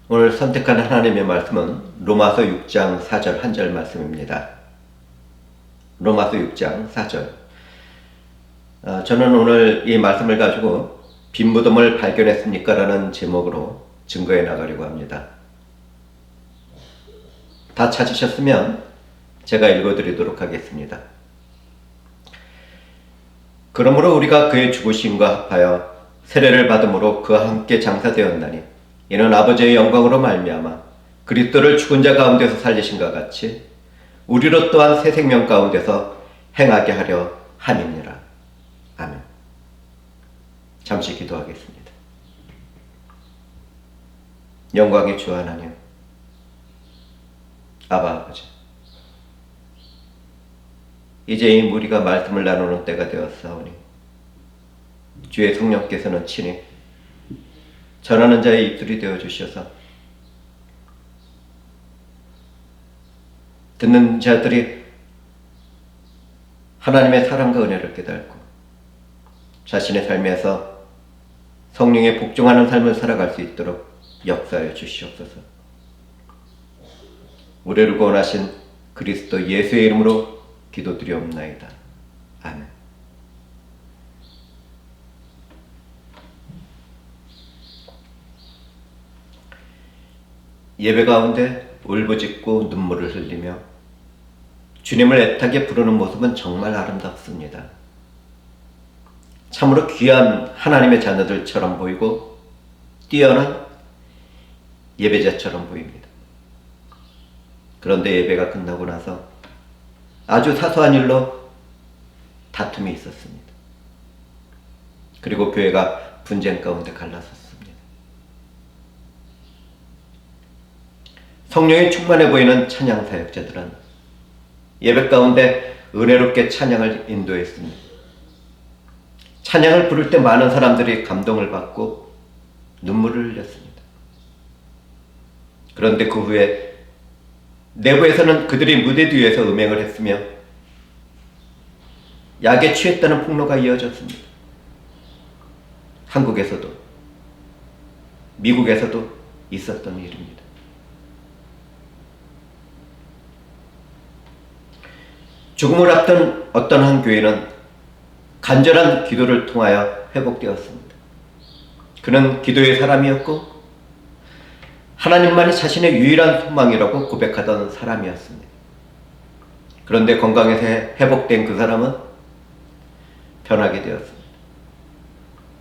오늘 선택한 하나님의 말씀은 로마서 6장 4절 한 절 말씀입니다. 로마서 6장 4절. 저는 오늘 이 말씀을 가지고 빈 무덤을 발견했습니까? 라는 제목으로 증거해 나가려고 합니다. 다 찾으셨으면 제가 읽어드리도록 하겠습니다. 그러므로 우리가 그의 죽으심과 합하여 세례를 받음으로 그와 함께 장사되었나니 이는 아버지의 영광으로 말미암아 그리스도를 죽은 자 가운데서 살리신과 같이 우리로 또한 새 생명 가운데서 행하게 하려 함이니라. 아멘. 잠시 기도하겠습니다. 영광의 주 하나님, 아바 아버지, 이제 이 무리가 말씀을 나누는 때가 되었사오니 주의 성령께서는 친히 전하는 자의 입술이 되어주셔서 듣는 자들이 하나님의 사랑과 은혜를 깨닫고 자신의 삶에서 성령에 복종하는 삶을 살아갈 수 있도록 역사해 주시옵소서. 우리를 구원하신 그리스도 예수의 이름으로 기도드리옵나이다. 아멘. 예배 가운데 울부짖고 눈물을 흘리며 주님을 애타게 부르는 모습은 정말 아름답습니다. 참으로 귀한 하나님의 자녀들처럼 보이고 뛰어난 예배자처럼 보입니다. 그런데 예배가 끝나고 나서 아주 사소한 일로 다툼이 있었습니다. 그리고 교회가 분쟁 가운데 갈라섰습니다. 성령이 충만해 보이는 찬양 사역자들은 예배 가운데 은혜롭게 찬양을 인도했습니다. 찬양을 부를 때 많은 사람들이 감동을 받고 눈물을 흘렸습니다. 그런데 그 후에 내부에서는 그들이 무대 뒤에서 음행을 했으며 약에 취했다는 폭로가 이어졌습니다. 한국에서도 미국에서도 있었던 일입니다. 죽음을 앞둔 어떤 한 교회는 간절한 기도를 통하여 회복되었습니다. 그는 기도의 사람이었고 하나님만이 자신의 유일한 소망이라고 고백하던 사람이었습니다. 그런데 건강에서 회복된 그 사람은 변하게 되었습니다.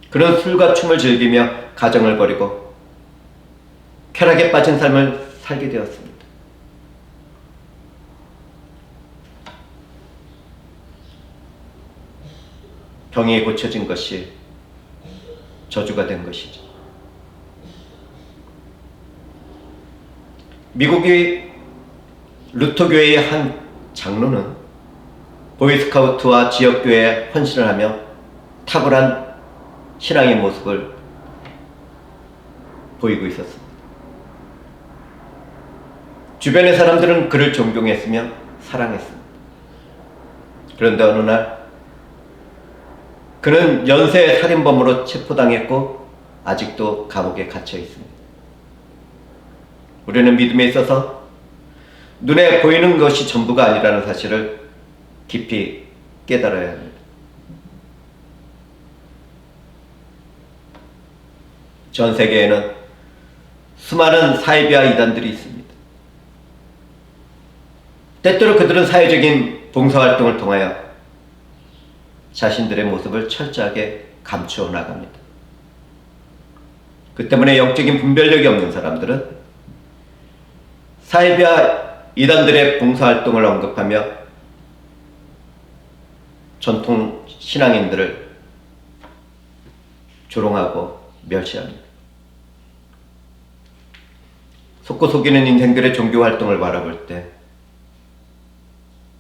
그는 술과 춤을 즐기며 가정을 버리고 쾌락에 빠진 삶을 살게 되었습니다. 병이 고쳐진 것이 저주가 된 것이죠. 미국의 루터교회의 한 장로는 보이스카우트와 지역교회에 헌신을 하며 탁월한 신앙의 모습을 보이고 있었습니다. 주변의 사람들은 그를 존경했으며 사랑했습니다. 그런데 어느 날 그는 연쇄 살인범으로 체포당했고 아직도 감옥에 갇혀 있습니다. 우리는 믿음에 있어서 눈에 보이는 것이 전부가 아니라는 사실을 깊이 깨달아야 합니다. 전 세계에는 수많은 사이비와 이단들이 있습니다. 때때로 그들은 사회적인 봉사활동을 통하여 자신들의 모습을 철저하게 감추어 나갑니다. 그 때문에 영적인 분별력이 없는 사람들은 사이비와 이단들의 봉사활동을 언급하며 전통 신앙인들을 조롱하고 멸시합니다. 속고 속이는 인생들의 종교활동을 바라볼 때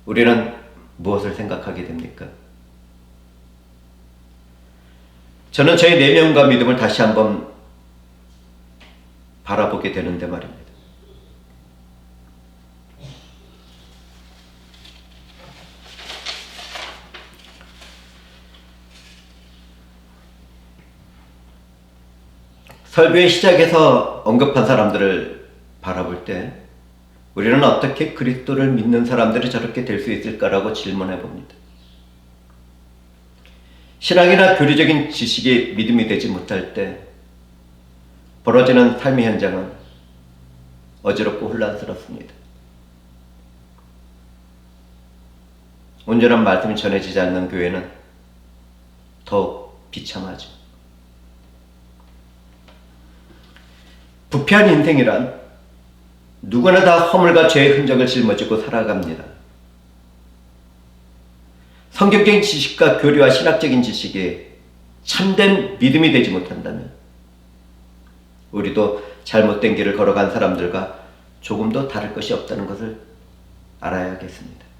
우리는 무엇을 생각하게 됩니까? 저는 저희 내면과 믿음을 다시 한번 바라보게 되는데 말입니다. 설교의 시작에서 언급한 사람들을 바라볼 때 우리는 어떻게 그리스도를 믿는 사람들이 저렇게 될 수 있을까라고 질문해 봅니다. 신앙이나 교리적인 지식이 믿음이 되지 못할 때 벌어지는 삶의 현장은 어지럽고 혼란스럽습니다. 온전한 말씀이 전해지지 않는 교회는 더욱 비참하죠. 부패한 인생이란 누구나 다 허물과 죄의 흔적을 짊어지고 살아갑니다. 성경적인 지식과 교리와 신학적인 지식이 참된 믿음이 되지 못한다면 우리도 잘못된 길을 걸어간 사람들과 조금도 다를 것이 없다는 것을 알아야겠습니다.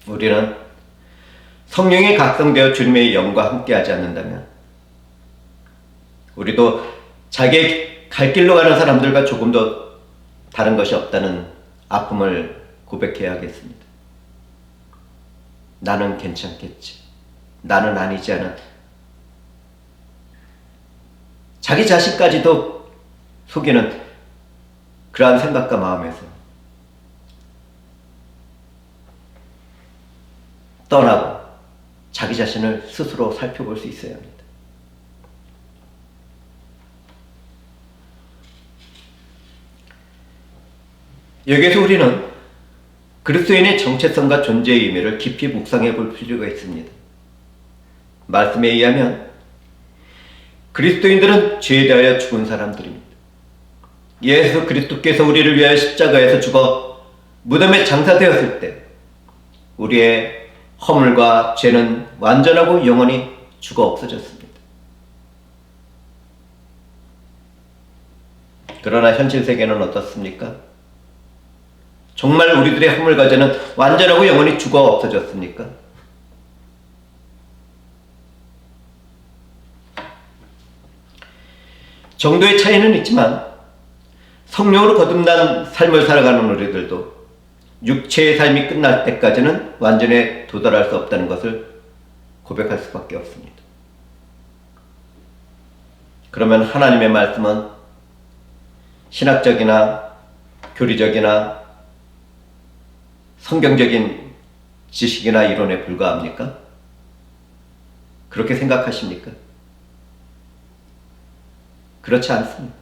우리는 성령이 각성되어 주님의 영과 함께하지 않는다면 우리도 자기의 갈 길로 가는 사람들과 조금도 다른 것이 없다는 아픔을 고백해야 하겠습니다. 나는 괜찮겠지. 나는 아니지 않은 자기 자신까지도 속이는 그러한 생각과 마음에서 떠나고 자기 자신을 스스로 살펴볼 수 있어야 합니다. 여기에서 우리는 그리스도인의 정체성과 존재의 의미를 깊이 묵상해 볼 필요가 있습니다. 말씀에 의하면 그리스도인들은 죄에 대하여 죽은 사람들입니다. 예수 그리스도께서 우리를 위하여 십자가에서 죽어 무덤에 장사되었을 때 우리의 허물과 죄는 완전하고 영원히 죽어 없어졌습니다. 그러나 현실 세계는 어떻습니까? 정말 우리들의 허물과 죄는 완전하고 영원히 죽어 없어졌습니까? 정도의 차이는 있지만 성령으로 거듭난 삶을 살아가는 우리들도 육체의 삶이 끝날 때까지는 완전에 도달할 수 없다는 것을 고백할 수밖에 없습니다. 그러면 하나님의 말씀은 신학적이나 교리적이나 성경적인 지식이나 이론에 불과합니까? 그렇게 생각하십니까? 그렇지 않습니다.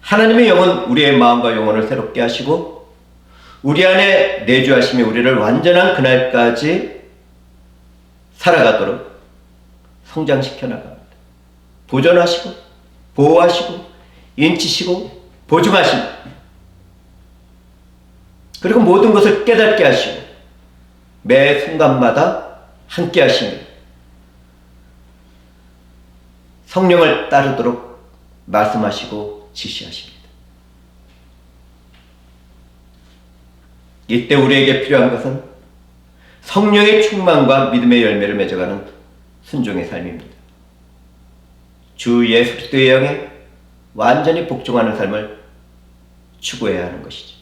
하나님의 영은 우리의 마음과 영혼을 새롭게 하시고 우리 안에 내주하심이 우리를 완전한 그날까지 살아가도록 성장시켜 나갑니다. 보존하시고 보호하시고 인치시고 보증하십니다. 그리고 모든 것을 깨닫게 하시고 매 순간마다 함께 하시며 성령을 따르도록 말씀하시고 지시하십니다. 이때 우리에게 필요한 것은 성령의 충만과 믿음의 열매를 맺어가는 순종의 삶입니다. 주 예수 그리스도의 영에 완전히 복종하는 삶을 추구해야 하는 것이죠.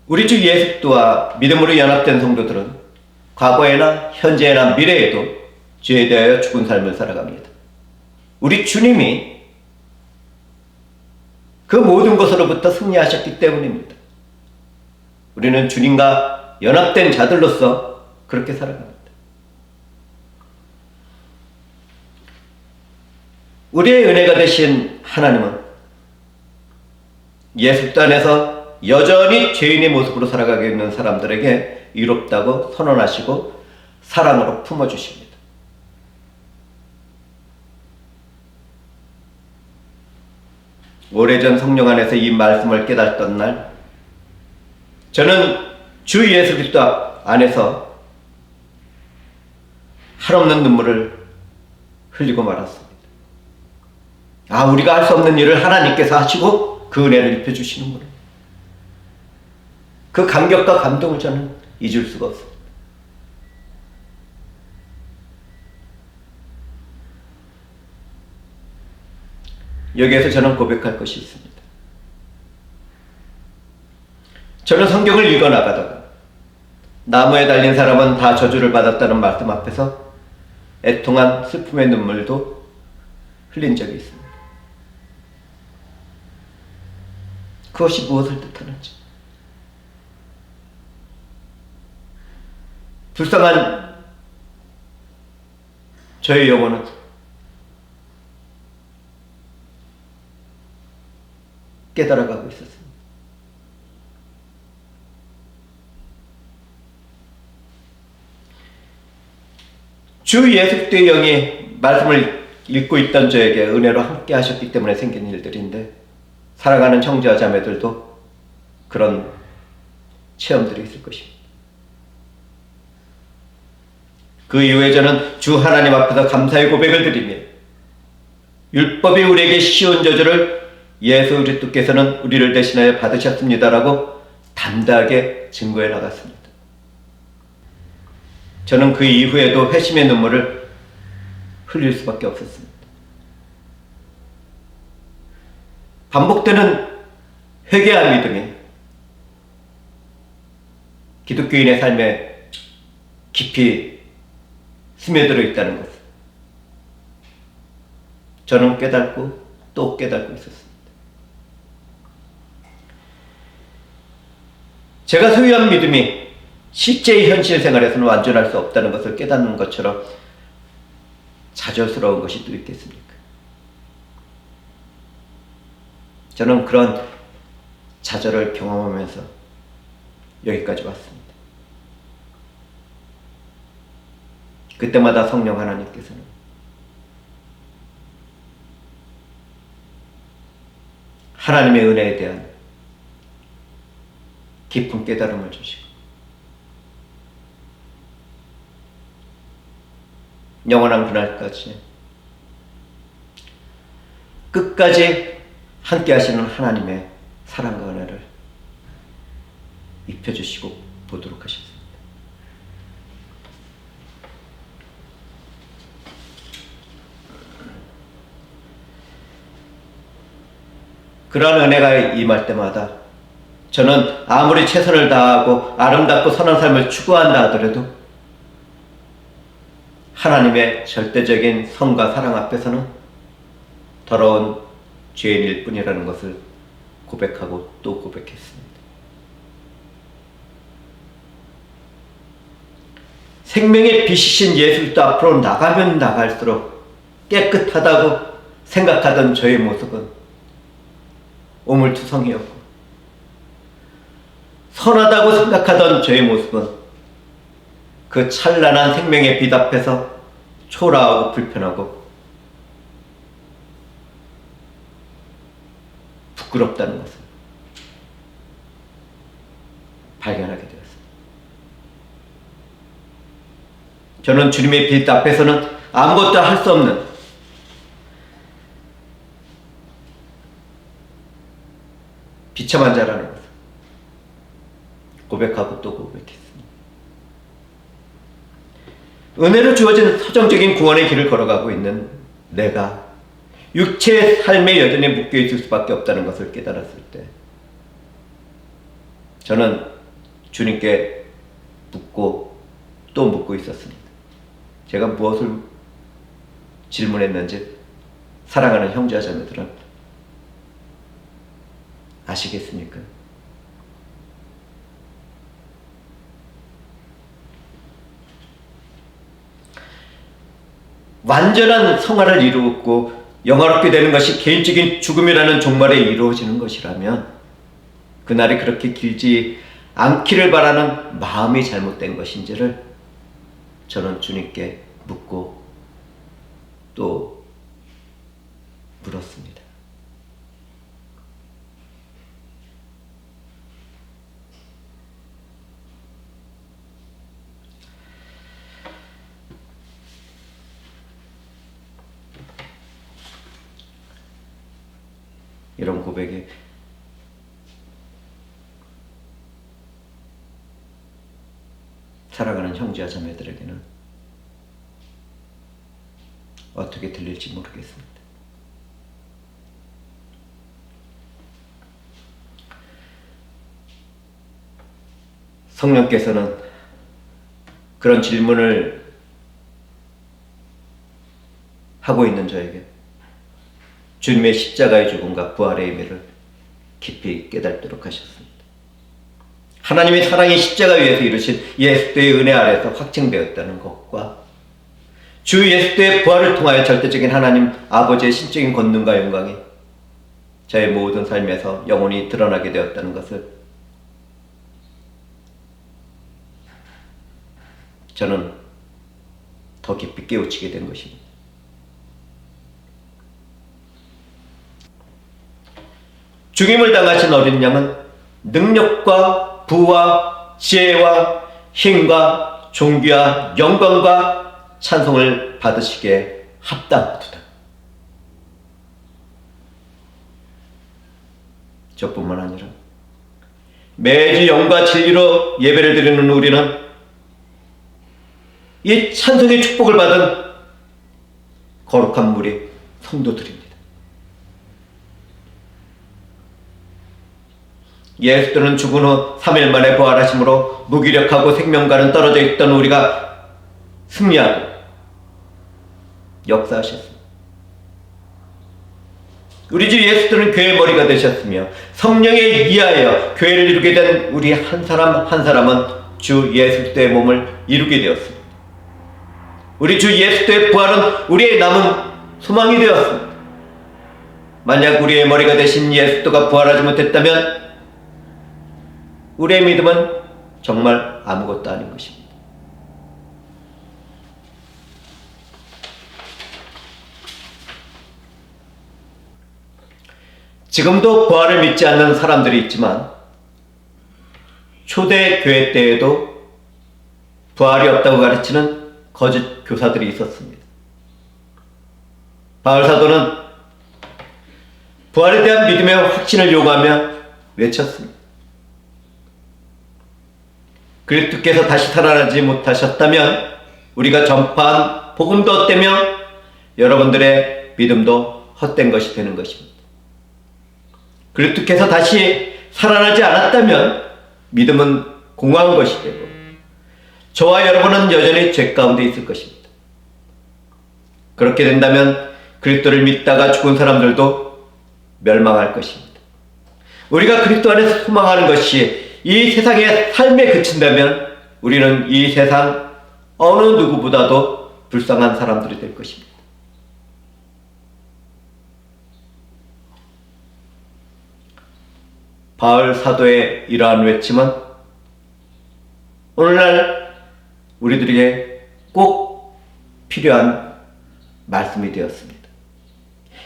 우리 주 예수 그리스도와 믿음으로 연합된 성도들은 과거에나 현재나 미래에도 죄에 대하여 죽은 삶을 살아갑니다. 우리 주님이 그 모든 것으로부터 승리하셨기 때문입니다. 우리는 주님과 연합된 자들로서 그렇게 살아갑니다. 우리의 은혜가 되신 하나님은 예수 그리스도 안에서 여전히 죄인의 모습으로 살아가고 있는 사람들에게 의롭다고 선언하시고 사랑으로 품어주십니다. 오래전 성령 안에서 이 말씀을 깨달았던 날 저는 주 예수 그리스도 안에서 한없는 눈물을 흘리고 말았습니다. 아, 우리가 할 수 없는 일을 하나님께서 하시고 그 은혜를 입혀주시는구나. 그 감격과 감동을 저는 잊을 수가 없습니다. 여기에서 저는 고백할 것이 있습니다. 저는 성경을 읽어나가다가 나무에 달린 사람은 다 저주를 받았다는 말씀 앞에서 애통한 슬픔의 눈물도 흘린 적이 있습니다. 그것이 무엇을 뜻하는지. 불쌍한 저의 영혼은 깨달아가고 있었습니다. 주 예수 그리스도의 영이 말씀을 읽고 있던 저에게 은혜로 함께 하셨기 때문에 생긴 일들인데, 살아가는 형제와 자매들도 그런 체험들이 있을 것입니다. 그 이후에 저는 주 하나님 앞에서 감사의 고백을 드리며 율법이 우리에게 씌운 저주를 예수 그리스도께서는 우리를 대신하여 받으셨습니다라고 담대하게 증거해 나갔습니다. 저는 그 이후에도 회심의 눈물을 흘릴 수밖에 없었습니다. 반복되는 회개한 믿음이 기독교인의 삶에 깊이 스며들어 있다는 것을 저는 깨닫고 또 깨닫고 있었습니다. 제가 소유한 믿음이 실제의 현실 생활에서는 완전할 수 없다는 것을 깨닫는 것처럼 좌절스러운 것이 또 있겠습니까? 저는 그런 좌절을 경험하면서 여기까지 왔습니다. 그때마다 성령 하나님께서는 하나님의 은혜에 대한 깊은 깨달음을 주시고 영원한 그날까지 끝까지 함께 하시는 하나님의 사랑과 은혜를 입혀주시고 보도록 하셨습니다. 그러한 은혜가 임할 때마다 저는 아무리 최선을 다하고 아름답고 선한 삶을 추구한다 하더라도 하나님의 절대적인 선과 사랑 앞에서는 더러운 죄인일 뿐이라는 것을 고백하고 또 고백했습니다. 생명의 빛이신 예수 그리스도 앞으로 나가면 나갈수록 깨끗하다고 생각하던 저의 모습은 오물투성이었고, 선하다고 생각하던 저의 모습은 그 찬란한 생명의 빛 앞에서 초라하고 불편하고 부끄럽다는 것을 발견하게 되었습니다. 저는 주님의 빛 앞에서는 아무것도 할 수 없는 비참한 자라는 것을 고백하고 또 고백했습니다. 은혜로 주어진 서정적인 구원의 길을 걸어가고 있는 내가 육체의 삶에 여전히 묶여있을 수밖에 없다는 것을 깨달았을 때 저는 주님께 묻고 또 묻고 있었습니다. 제가 무엇을 질문했는지 사랑하는 형제와 자매들은 아시겠습니까? 완전한 성화를 이루었고 영화롭게 되는 것이 개인적인 죽음이라는 종말에 이루어지는 것이라면 그날이 그렇게 길지 않기를 바라는 마음이 잘못된 것인지를 저는 주님께 묻고 또 물었습니다. 이런 고백이 살아가는 형제와 자매들에게는 어떻게 들릴지 모르겠습니다. 성령께서는 그런 질문을 하고 있는 저에게 주님의 십자가의 죽음과 부활의 의미를 깊이 깨닫도록 하셨습니다. 하나님의 사랑이 십자가 위에서 이루신 예수의 은혜 아래서 확증되었다는 것과 주 예수의 부활을 통하여 절대적인 하나님 아버지의 신적인 권능과 영광이 저의 모든 삶에서 영원히 드러나게 되었다는 것을 저는 더 깊이 깨우치게 된 것입니다. 죽임을 당하신 어린 양은 능력과 부와 지혜와 힘과 존귀와 영광과 찬송을 받으시기에 합당하도다. 저뿐만 아니라 매주 영과 진리로 예배를 드리는 우리는 이 찬송의 축복을 받은 거룩한 무리 성도들입니다. 예수들은 죽은 후 3일 만에 부활하심으로 무기력하고 생명과는 떨어져 있던 우리가 승리하고 역사하셨습니다. 우리 주 예수들은 교회의 머리가 되셨으며 성령에 의하여 교회를 이루게 된 우리 한 사람 한 사람은 주 예수의 몸을 이루게 되었습니다. 우리 주 예수의 부활은 우리의 남은 소망이 되었습니다. 만약 우리의 머리가 되신 예수가 부활하지 못했다면 우리의 믿음은 정말 아무것도 아닌 것입니다. 지금도 부활을 믿지 않는 사람들이 있지만 초대 교회 때에도 부활이 없다고 가르치는 거짓 교사들이 있었습니다. 바울 사도는 부활에 대한 믿음의 확신을 요구하며 외쳤습니다. 그리스도께서 다시 살아나지 못하셨다면 우리가 전파한 복음도 헛되며 여러분들의 믿음도 헛된 것이 되는 것입니다. 그리스도께서 다시 살아나지 않았다면 믿음은 공허한 것이 되고 저와 여러분은 여전히 죄 가운데 있을 것입니다. 그렇게 된다면 그리스도를 믿다가 죽은 사람들도 멸망할 것입니다. 우리가 그리스도 안에서 소망하는 것이 이 세상의 삶에 그친다면 우리는 이 세상 어느 누구보다도 불쌍한 사람들이 될 것입니다. 바울 사도의 이러한 외침은 오늘날 우리들에게 꼭 필요한 말씀이 되었습니다.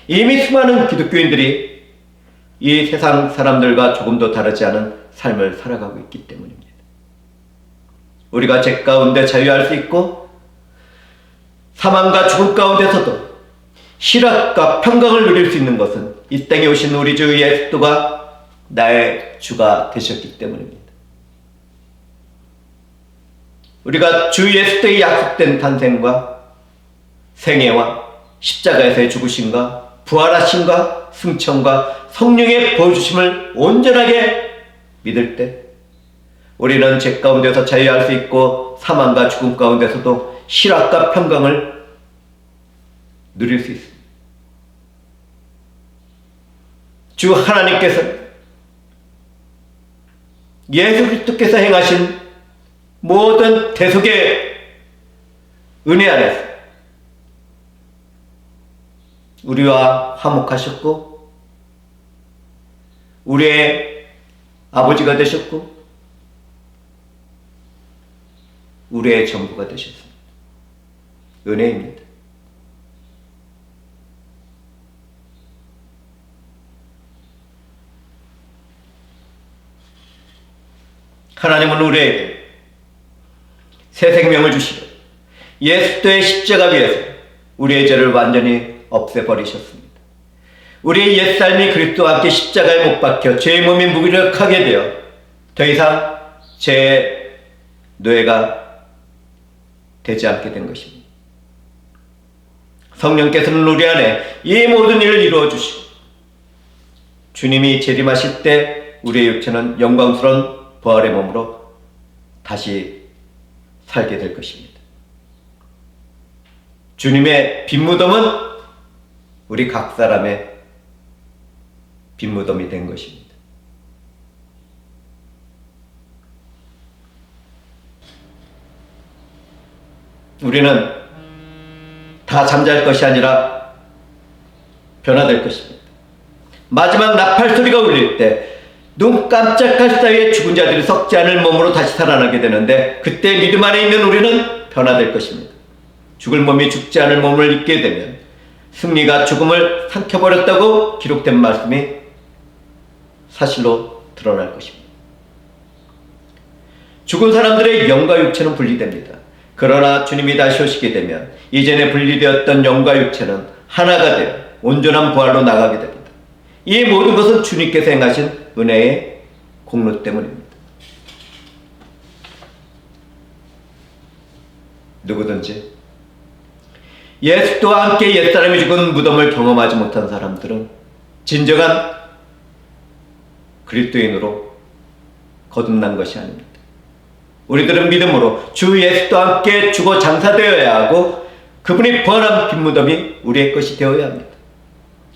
이미 수많은 기독교인들이 이 세상 사람들과 조금도 다르지 않은 삶을 살아가고 있기 때문입니다. 우리가 죄 가운데 자유할 수 있고 사망과 죽음 가운데서도 희락과 평강을 누릴 수 있는 것은 이 땅에 오신 우리 주 예수가 나의 주가 되셨기 때문입니다. 우리가 주 예수의 약속된 탄생과 생애와 십자가에서의 죽으심과 부활하심과 승천과 성령의 보여주심을 온전하게 믿을 때 우리는 죄 가운데서 자유할 수 있고 사망과 죽음 가운데서도 희락과 평강을 누릴 수 있습니다. 주 하나님께서 예수 그리스도께서 행하신 모든 대속의 은혜 안에서 우리와 화목하셨고 우리의 아버지가 되셨고 우리의 전부가 되셨습니다. 은혜입니다. 하나님은 우리에게 새 생명을 주시고 예수의 십자가 위에서 우리의 죄를 완전히 없애버리셨습니다. 우리의 옛삶이 그리스도와 함께 십자가에 못 박혀 죄의 몸이 무기력하게 되어 더 이상 죄의 노예가 되지 않게 된 것입니다. 성령께서는 우리 안에 이 모든 일을 이루어 주시고 주님이 재림하실 때 우리의 육체는 영광스러운 부활의 몸으로 다시 살게 될 것입니다. 주님의 빈무덤은 우리 각 사람의 빈무덤이 된 것입니다. 우리는 다 잠잘 것이 아니라 변화될 것입니다. 마지막 나팔 소리가 울릴 때 눈 깜짝할 사이에 죽은 자들이 썩지 않을 몸으로 다시 살아나게 되는데, 그때 믿음 안에 있는 우리는 변화될 것입니다. 죽을 몸이 죽지 않을 몸을 입게 되면 승리가 죽음을 삼켜버렸다고 기록된 말씀이 사실로 드러날 것입니다. 죽은 사람들의 영과 육체는 분리됩니다. 그러나 주님이 다시 오시게 되면 이전에 분리되었던 영과 육체는 하나가 되어 온전한 부활로 나가게 됩니다. 이 모든 것은 주님께서 행하신 은혜의 공로 때문입니다. 누구든지 예수와 함께 옛사람이 죽은 무덤을 경험하지 못한 사람들은 진정한 그리스도인으로 거듭난 것이 아닙니다. 우리들은 믿음으로 주 예수와 함께 죽어 장사되어야 하고, 그분이 부활한 빈무덤이 우리의 것이 되어야 합니다.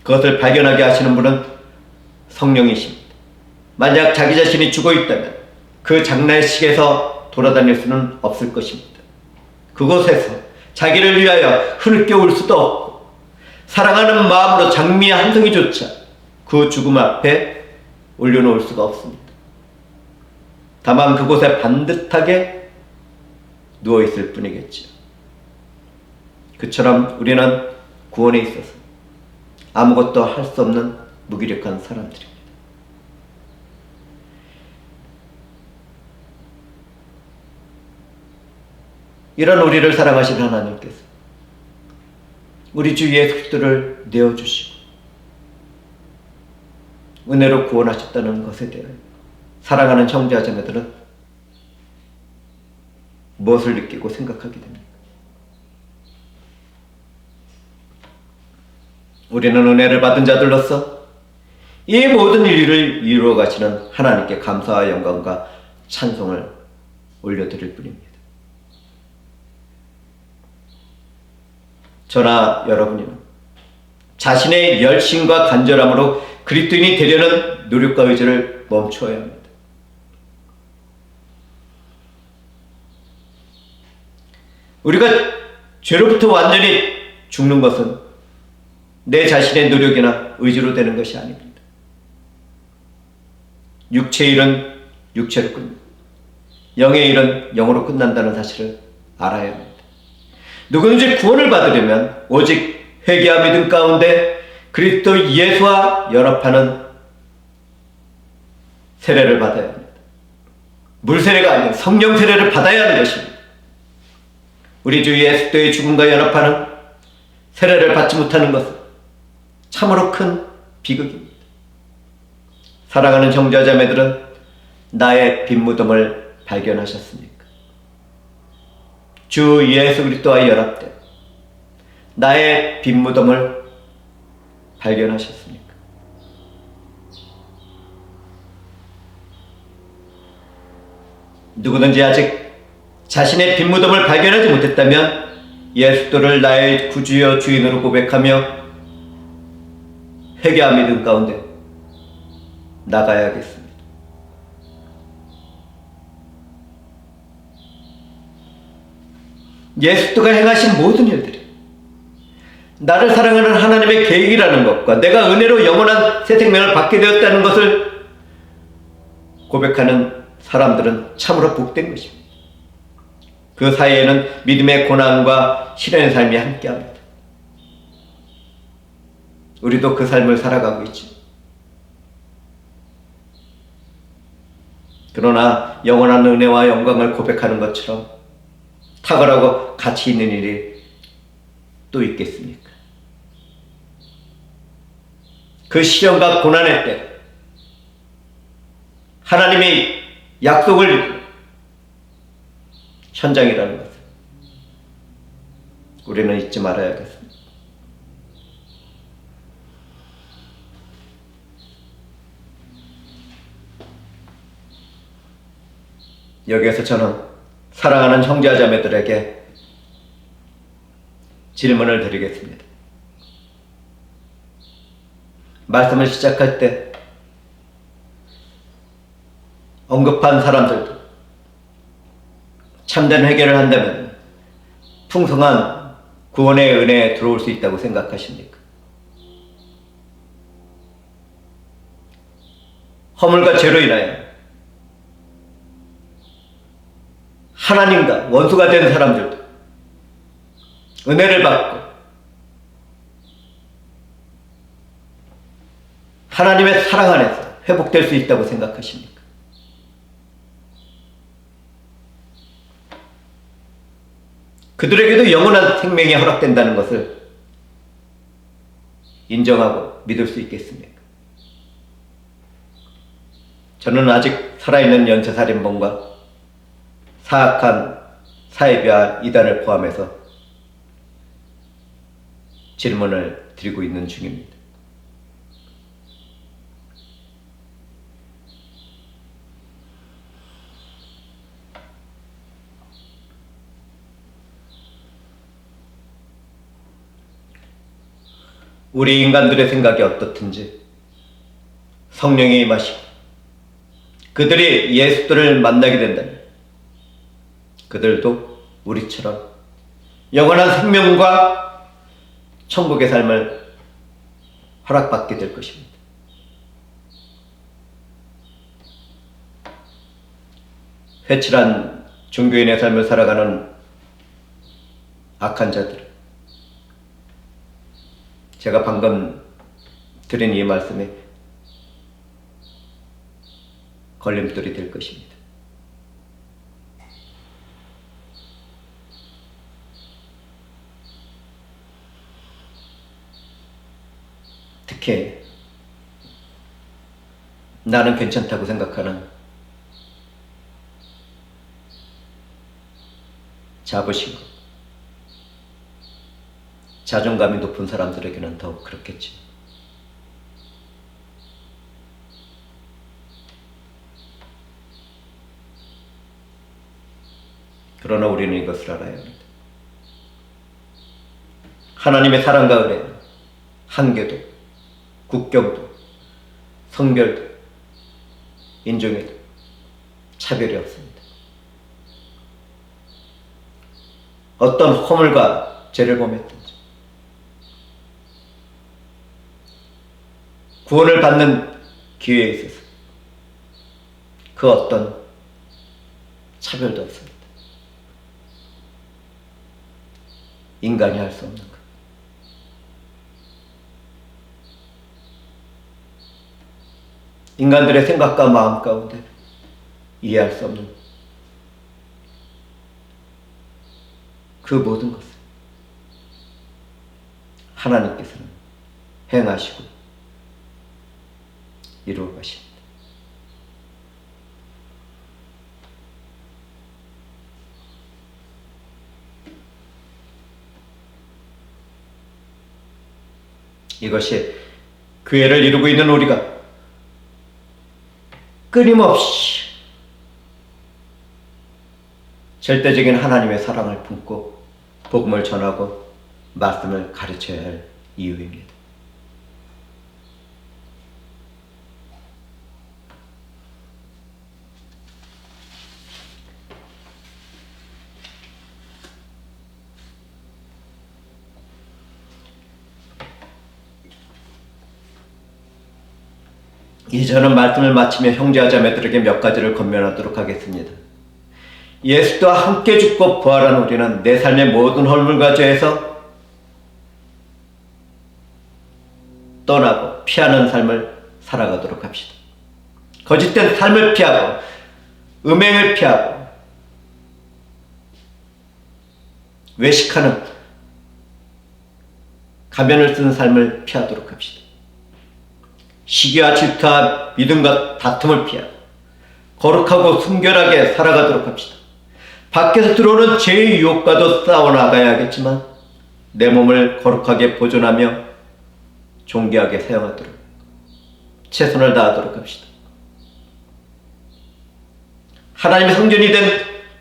그것을 발견하게 하시는 분은 성령이십니다. 만약 자기 자신이 죽어 있다면 그 장례식에서 돌아다닐 수는 없을 것입니다. 그곳에서 자기를 위하여 흐느껴 울 수도 없고, 사랑하는 마음으로 장미 한 송이조차 그 죽음 앞에 올려놓을 수가 없습니다. 다만 그곳에 반듯하게 누워있을 뿐이겠죠. 그처럼 우리는 구원에 있어서 아무것도 할 수 없는 무기력한 사람들입니다. 이런 우리를 사랑하시는 하나님께서 우리 주 예수 그리스도를 내어주시고 은혜로 구원하셨다는 것에 대해 사랑하는 형제와 자매들은 무엇을 느끼고 생각하게 됩니까? 우리는 은혜를 받은 자들로서 이 모든 일을 이루어 가시는 하나님께 감사와 영광과 찬송을 올려드릴 뿐입니다. 저나 여러분이는 자신의 열심과 간절함으로 그리스도인이 되려는 노력과 의지를 멈추어야 합니다. 우리가 죄로부터 완전히 죽는 것은 내 자신의 노력이나 의지로 되는 것이 아닙니다. 육체의 일은 육체로 끝납니다. 영의 일은 영으로 끝난다는 사실을 알아야 합니다. 누구든지 구원을 받으려면 오직 회개와 믿음 가운데 그리스도 예수와 연합하는 세례를 받아야 합니다. 물세례가 아닌 성령 세례를 받아야 하는 것입니다. 우리 주 예수의 죽음과 연합하는 세례를 받지 못하는 것은 참으로 큰 비극입니다. 사랑하는 형제와 자매들은 나의 빈무덤을 발견하셨습니까? 주 예수 그리스도와 연합된 나의 빈무덤을 발견하셨습니까? 누구든지 아직 자신의 빈무덤을 발견하지 못했다면 예수를 나의 구주여 주인으로 고백하며 회개와 믿음 가운데 나가야겠습니다. 예수가 행하신 모든 일들이 나를 사랑하는 하나님의 계획이라는 것과 내가 은혜로 영원한 새 생명을 받게 되었다는 것을 고백하는 사람들은 참으로 복된 것입니다. 그 사이에는 믿음의 고난과 실현의 삶이 함께합니다. 우리도 그 삶을 살아가고 있죠. 그러나 영원한 은혜와 영광을 고백하는 것처럼 탁월하고 가치 있는 일이 또 있겠습니까? 그 시련과 고난의 때 하나님의 약속을 현장이라는 것을 우리는 잊지 말아야겠습니다. 여기에서 저는 사랑하는 형제자매들에게 질문을 드리겠습니다. 말씀을 시작할 때 언급한 사람들도 참된 회개를 한다면 풍성한 구원의 은혜에 들어올 수 있다고 생각하십니까? 허물과 죄로 인하여 하나님과 원수가 된 사람들도 은혜를 받고 하나님의 사랑 안에서 회복될 수 있다고 생각하십니까? 그들에게도 영원한 생명이 허락된다는 것을 인정하고 믿을 수 있겠습니까? 저는 아직 살아있는 연쇄살인범과 사악한 사이비와 이단을 포함해서 질문을 드리고 있는 중입니다. 우리 인간들의 생각이 어떻든지 성령이 임하시고 그들이 예수들을 만나게 된다면 그들도 우리처럼 영원한 생명과 천국의 삶을 허락받게 될 것입니다. 회칠한 종교인의 삶을 살아가는 악한 자들, 제가 방금 드린 이 말씀에 걸림돌이 될 것입니다. 특히 나는 괜찮다고 생각하는 자부심, 자존감이 높은 사람들에게는 더욱 그렇겠지. 그러나 우리는 이것을 알아야 합니다. 하나님의 사랑과 은혜는 한계도, 국경도, 성별도, 인종에도 차별이 없습니다. 어떤 허물과 죄를 범했든지 구원을 받는 기회에 있어서 그 어떤 차별도 없습니다. 인간이 할 수 없는 것. 인간들의 생각과 마음 가운데 이해할 수 없는 그 모든 것을 하나님께서는 행하시고 이루어 가십니다. 이것이 교회를 이루고 있는 우리가 끊임없이 절대적인 하나님의 사랑을 품고 복음을 전하고 말씀을 가르쳐야 할 이유입니다. 이제 저는 말씀을 마치며 형제자매들에게 몇 가지를 권면하도록 하겠습니다. 예수와 함께 죽고 부활한 우리는 내 삶의 모든 허물과 죄에서 떠나고 피하는 삶을 살아가도록 합시다. 거짓된 삶을 피하고 음행을 피하고 외식하는 가면을 쓰는 삶을 피하도록 합시다. 시기와 질투와 믿음과 다툼을 피하고 거룩하고 순결하게 살아가도록 합시다. 밖에서 들어오는 죄의 유혹과도 싸워나가야겠지만 내 몸을 거룩하게 보존하며 존귀하게 사용하도록 최선을 다하도록 합시다. 하나님의 성전이 된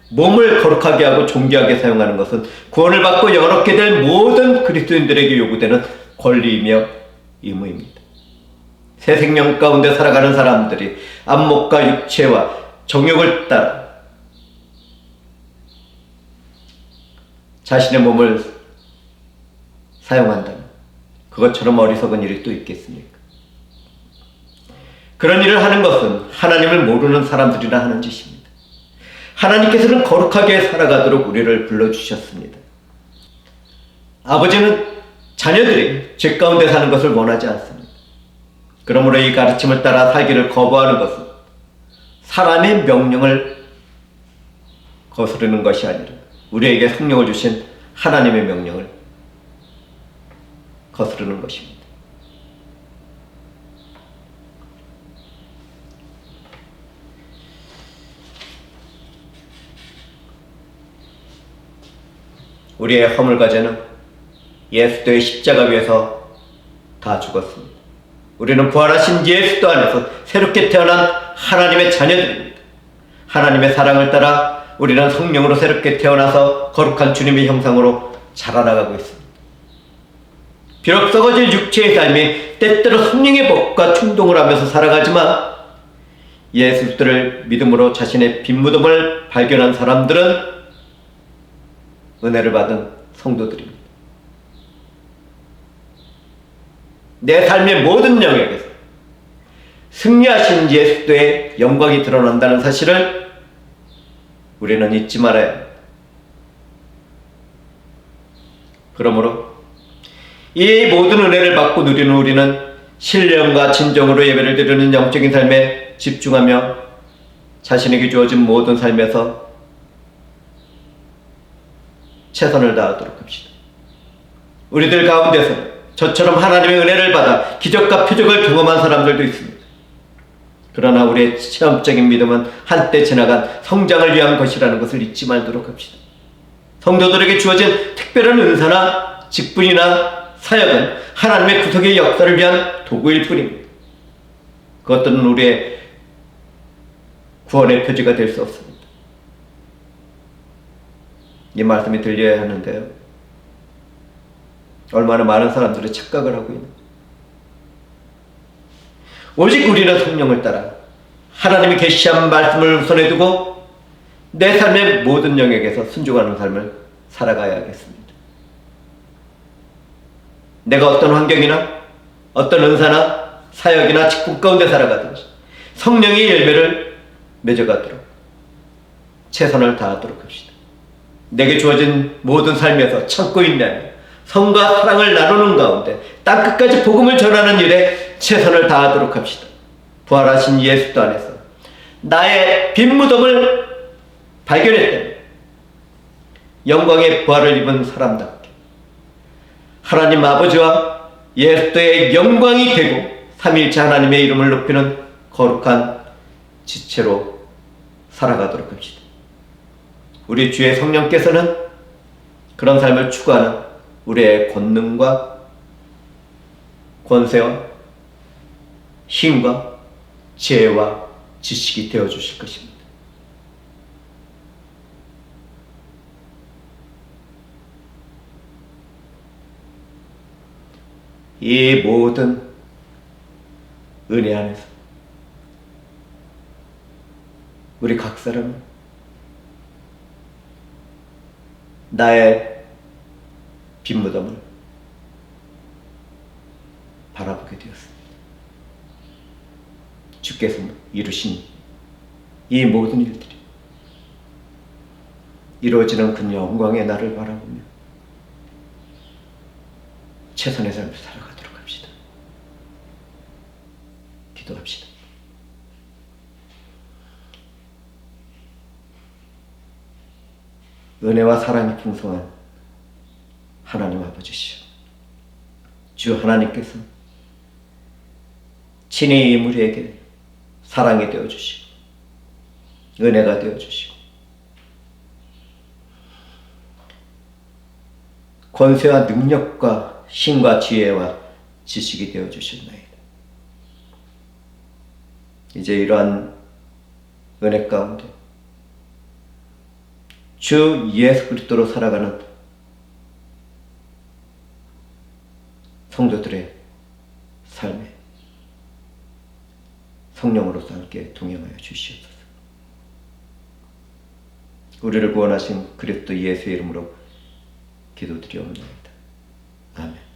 몸을 거룩하게 하고 존귀하게 사용하는 것은 구원을 받고 영원하게 될 모든 그리스도인들에게 요구되는 권리이며 의무입니다. 새 생명 가운데 살아가는 사람들이 안목과 육체와 정욕을 따라 자신의 몸을 사용한다면 그것처럼 어리석은 일이 또 있겠습니까? 그런 일을 하는 것은 하나님을 모르는 사람들이나 하는 짓입니다. 하나님께서는 거룩하게 살아가도록 우리를 불러주셨습니다. 아버지는 자녀들이 죄 가운데 사는 것을 원하지 않습니다. 그러므로 이 가르침을 따라 살기를 거부하는 것은 사람의 명령을 거스르는 것이 아니라 우리에게 성령을 주신 하나님의 명령을 거스르는 것입니다. 우리의 허물과 죄는 예수도의 십자가 위에서 다 죽었습니다. 우리는 부활하신 예수도 안에서 새롭게 태어난 하나님의 자녀들입니다. 하나님의 사랑을 따라 우리는 성령으로 새롭게 태어나서 거룩한 주님의 형상으로 자라나가고 있습니다. 비록 썩어질 육체의 삶이 때때로 성령의 법과 충동을 하면서 살아가지만 예수를 믿음으로 자신의 빈 무덤을 발견한 사람들은 은혜를 받은 성도들입니다. 내 삶의 모든 영역에서 승리하신 예수의 영광이 드러난다는 사실을 우리는 잊지 말아야 합니다. 그러므로 이 모든 은혜를 받고 누리는 우리는 신령과 진정으로 예배를 드리는 영적인 삶에 집중하며 자신에게 주어진 모든 삶에서 최선을 다하도록 합시다. 우리들 가운데서 저처럼 하나님의 은혜를 받아 기적과 표적을 경험한 사람들도 있습니다. 그러나 우리의 체험적인 믿음은 한때 지나간 성장을 위한 것이라는 것을 잊지 말도록 합시다. 성도들에게 주어진 특별한 은사나 직분이나 사역은 하나님의 구속의 역사를 위한 도구일 뿐입니다. 그것들은 우리의 구원의 표지가 될 수 없습니다. 이 말씀이 들려야 하는데요. 얼마나 많은 사람들이 착각을 하고 있는지. 오직 우리는 성령을 따라 하나님이 계시한 말씀을 우선에 두고 내 삶의 모든 영역에서 순종하는 삶을 살아가야 하겠습니다. 내가 어떤 환경이나 어떤 은사나 사역이나 직분 가운데 살아가든지 성령의 열매를 맺어가도록 최선을 다하도록 합시다. 내게 주어진 모든 삶에서 참고 인내하며 성과 사랑을 나누는 가운데 땅끝까지 복음을 전하는 일에 최선을 다하도록 합시다. 부활하신 예수도 안에서 나의 빈 무덤을 발견했다면 영광의 부활을 입은 사람답게 하나님 아버지와 예수의 영광이 되고 삼위일체 하나님의 이름을 높이는 거룩한 지체로 살아가도록 합시다. 우리 주의 성령께서는 그런 삶을 추구하는 우리의 권능과 권세와 힘과 지혜와 지식이 되어주실 것입니다. 이 모든 은혜 안에서 우리 각 사람은 나의 빈 무덤을 바라보게 되었습니다. 주께서 이루신 이 모든 일들이 이루어지는 그 영광의 날을 바라보며 최선의 삶을 살아가도록 합시다. 기도합시다. 은혜와 사랑이 풍성한 하나님 아버지시오. 주 하나님께서 친히 우리에게 사랑이 되어주시고 은혜가 되어주시고 권세와 능력과 힘과 지혜와 지식이 되어주셨나이다. 이제 이러한 은혜 가운데 주 예수 그리스도로 살아가는 성도들의 삶에 성령으로서 함께 동행하여 주시옵소서. 우리를 구원하신 그리스도 예수의 이름으로 기도드리옵나이다. 아멘.